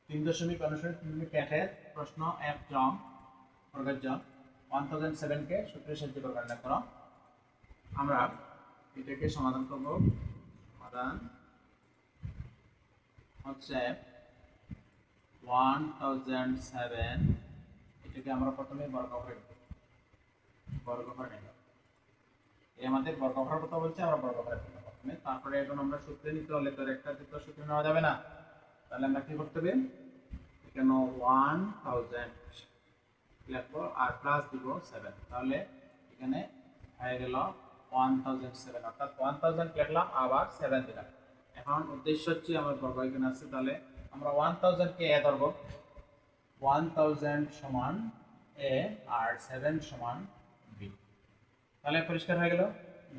3.59 প্রশ্ন 1 জং বর্গের জং 1007 কে সূত্রের সাহায্যে গণনা করো। আমরা এটাকে সমাধান করব। সমাধান হচ্ছে 1007, এটাকে আমরা প্রথমে বর্গফল নেব। এই আমাদের বর্গফলের কথা বলছে, আমরা বর্গফল নেব প্রথমে। তারপরে এখন আমরা সূত্রে নিতে হলে তো একটা দুটো সূত্র নেওয়া যাবে না, তাহলে আমরা কি করতে হবে, এখানে 1000 লিখবো আর প্লাস দিব 7, তাহলে এখানে হয়ে গেল 1007, অর্থাৎ 1000 লিখলাম আবার 7 দিলাম। এখন উদ্দেশ্য হচ্ছে আমার বর্গ এখানে আছে, তাহলে আমরা 1000 কে এ ধরব, 1000 সমান এ আর 7 সমান বি। তাহলে পরিষ্কার হয়ে গেল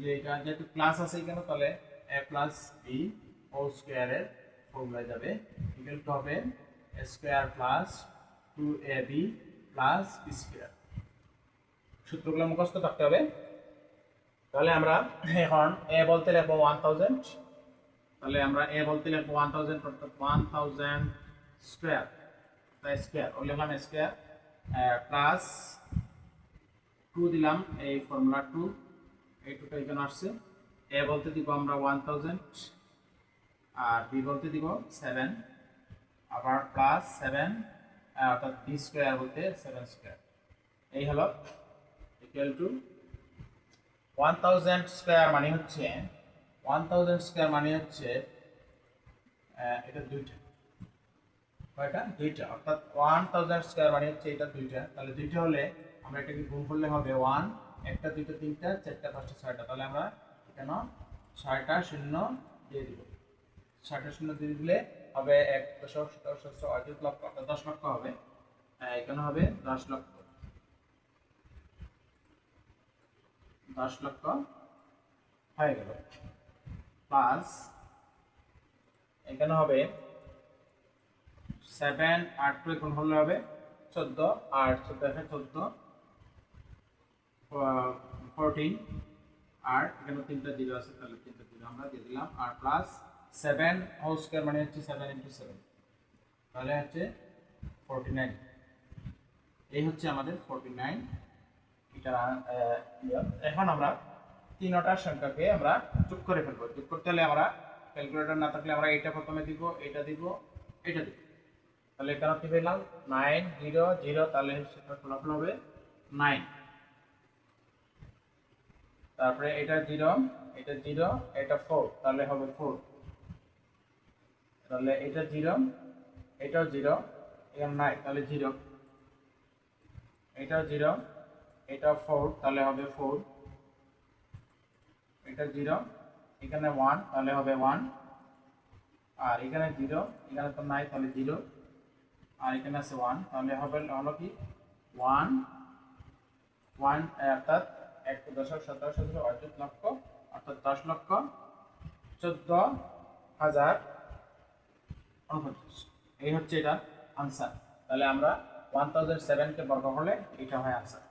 যে এটা যেহেতু প্লাস আছে এখানে, তাহলে a প্লাস বি হোল স্কয়ারের ফর্মুলায় যাবে, ইকুয়াল টু হবে a square plus 2ab plus b square. সূত্রগুলো মুখস্থ রাখতে হবে। তাহলে আমরা এখন a বলতে লিখবো 1000, তাহলে আমরা a বলতে লিখবো 1000, অর্থাৎ 1000 স্কয়ার, তাই স্কয়ার ও লিখলাম স্কয়ার প্লাস 2 দিলাম, এই ফর্মুলা 2, এই 2টা এখানে আসছে। a বলতে দিব আমরা 1000 আর b বলতে দিব 7, আবার প্লাস 7 অর্থাৎ b স্কয়ার বলতে 7 স্কয়ার। এই হলো ইকুয়াল টু 1000 স্কয়ার মানে হচ্ছে 1000 স্কয়ার মানে হচ্ছে এটা দুইটা, কয়টা, দুইটা, অর্থাৎ 1000 স্কয়ার মানে হচ্ছে এটা দুইটা। তাহলে দুইটা হলে আমরা এটাকে গুণ করলে হবে 1, একটা দুইটা তিনটা চারটা পাঁচটা ছয়টা, তাহলে আমরা এখানে 6টা শূন্য দিয়ে দিব। 6টা শূন্য দিয়ে দিলে হবে 1.17 লক্ষ, অর্থাৎ 10 লক্ষ হবে। এখানে হবে 10 লক্ষ, 10 লক্ষ হয়ে গেল। প্লাস এখানে হবে 7 আর 2 এখন হলে হবে 14, আর 14 14, আর এখানে 3টা জিরো আছে, তাহলে 3টা জিরো আমরা দিয়ে দিলাম, আর প্লাস 7 হোল স্কয়ার মানে হচ্ছে 7 × 7, তাহলে হচ্ছে 49। এই হচ্ছে আমাদের 49। এটা এখন আমরা তিনটা সংখ্যাকে আমরা যোগ করে ফেলবো। যোগ করতে হলে আমরা ক্যালকুলেটর না থাকলে আমরা এটা প্রথমে দিব, এটা দিব, এটা দিব। তাহলে এখানে কি পেলাম 9 0 0, তাহলে সেটা ফলাফল হবে 9। তারপরে এটা 0, এটা 0, এটা 4, তাহলে হবে 4। তাহলে এটা 0, এটাও 0, এখানে 9, তাহলে 0, এটাও 0, এটাও 4, তাহলে হবে 4, এটা 0, এখানে 1, তাহলে হবে 1, আর এখানে 0, এখানে তো নাই, তাহলে 0, আর এখানে আছে 1, তাহলে হবে হলো কি 1 1, অর্থাৎ 1.17 লক্ষ, অর্থাৎ 10 লক্ষ 14,049। এই হচ্ছে এটা আনসার। তাহলে আমরা 1007 কে বর্গ করলে এটা হয় আনসার।